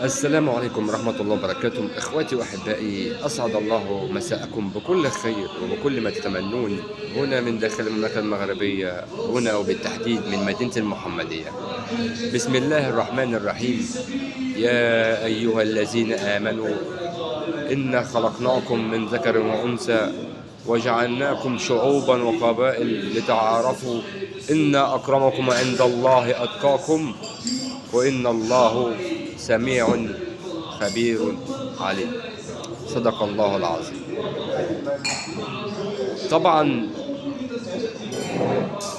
السلام عليكم ورحمة الله وبركاته. إخواتي وأحبائي، أسعد الله مساءكم بكل خير وبكل ما تتمنون هنا من داخل المملكة المغربية، هنا وبالتحديد من مدينة المحمدية. بسم الله الرحمن الرحيم. يا أيها الذين آمنوا إنا خلقناكم من ذكر وأنثى وجعلناكم شعوبا وقبائل لتعارفوا إن أكرمكم عند الله أتقاكم وإن الله سميع خبير عليم. صدق الله العظيم. طبعا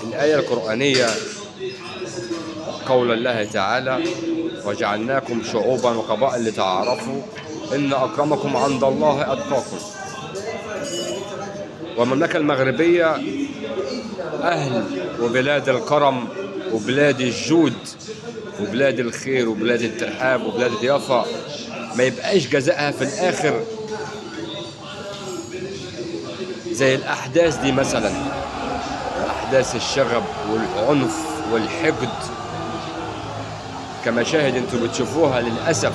الآية القرآنية قول الله تعالى: وجعلناكم شعوبا وقبائل لتعارفوا إن أكرمكم عند الله أتقاكم. والمملكة المغربية أهل وبلاد الكرم وبلاد الجود وبلاد الخير وبلاد الترحاب وبلاد الضيافة. ما يبقاش جزائها في الآخر زي الأحداث دي، مثلا أحداث الشغب والعنف والحقد كمشاهد انتوا بتشوفوها للأسف.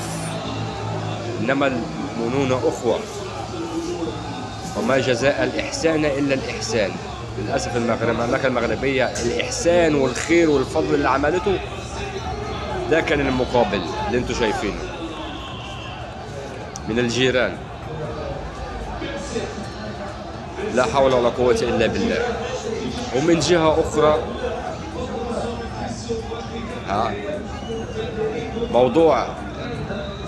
إنما المؤمنون أخوة وما جزاء الإحسان إلا الإحسان. للأسف المملكة المغربية الإحسان والخير والفضل اللي عملته ده كان المقابل اللي انتوا شايفينه من الجيران. لا حول ولا قوة إلا بالله. ومن جهة أخرى موضوع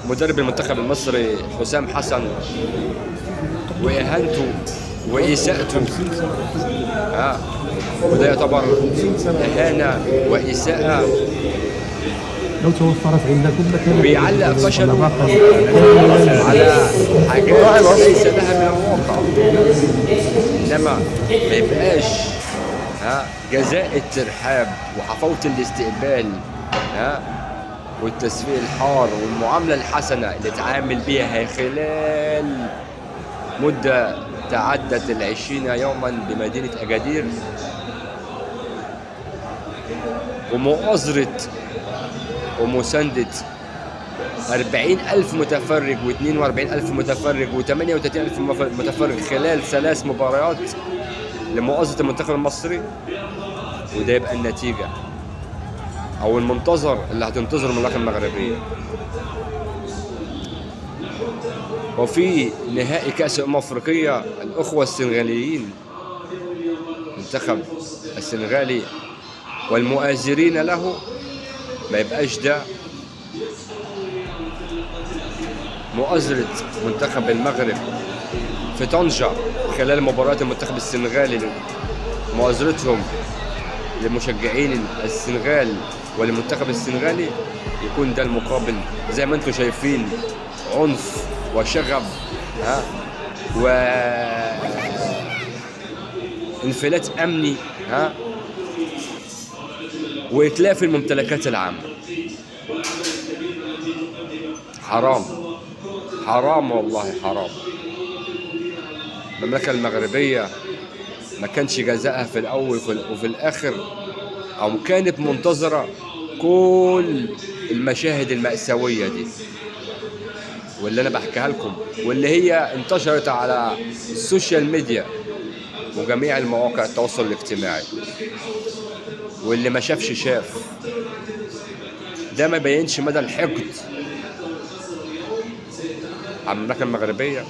مدرب المنتخب المصري حسام حسن وإهانته وإساءته، وده يعتبر إهانة وإساءة. لو توفرت عندكم لكان بيعلق فشله على حاجات ليس لها من الواقع. انما ما يبقاش جزاء الترحاب وحفاوة الاستقبال والتسفيه الحار والمعاملة الحسنة اللي اتعامل بيها خلال مدة تعدت 20 يوما بمدينة أكادير، ومؤازرة ومساندة 40,000 متفرج و42,000 متفرج و38,000 متفرج خلال 3 مباريات لمؤازرة المنتخب المصري. وده يبقى النتيجة أو المنتظر اللي هتنتظر المملكة المغربية. وفي نهائي كأس أفريقيا الأخوة السنغاليين، منتخب السنغالي والمؤازرين له، ما يبقاش ده مؤازرة منتخب المغرب في طنجة خلال مباراة المنتخب السنغالي، مؤازرتهم لمشجعين السنغال وللمنتخب السنغالي، يكون ده المقابل زي ما انتم شايفين: عنف وشغب وانفلات أمني وإتلاف الممتلكات العامة. حرام حرام والله حرام. المملكة المغربية ما كانش جزائها في الأول وفي الآخر، أو كانت منتظرة كل المشاهد المأساوية دي واللي أنا بحكيها لكم، واللي هي انتشرت على السوشيال ميديا وجميع المواقع التواصل الاجتماعي. واللي ما شافش شاف. ده ما بينش مدى الحقد على المملكة المغربية،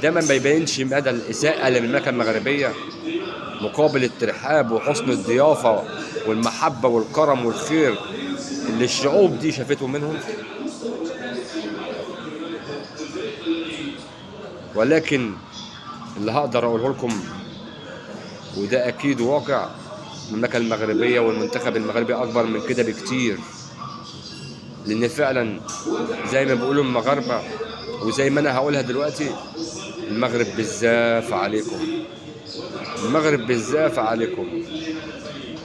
ده ما بيبينش مدى الإساءة للمملكة المغربية مقابل الترحاب وحسن الضيافة والمحبة والكرم والخير اللي الشعوب دي شافته منهم. ولكن اللي هقدر أقوله لكم، وده أكيد واقع، المملكة المغربية والمنتخب المغربي أكبر من كده بكتير. لأن فعلا زي ما بيقولوا المغاربة وزي ما أنا هقولها دلوقتي: المغرب بالزاف عليكم، المغرب بالزاف عليكم،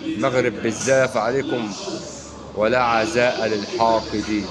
المغرب بالزاف عليكم، ولا عزاء للحاقدين.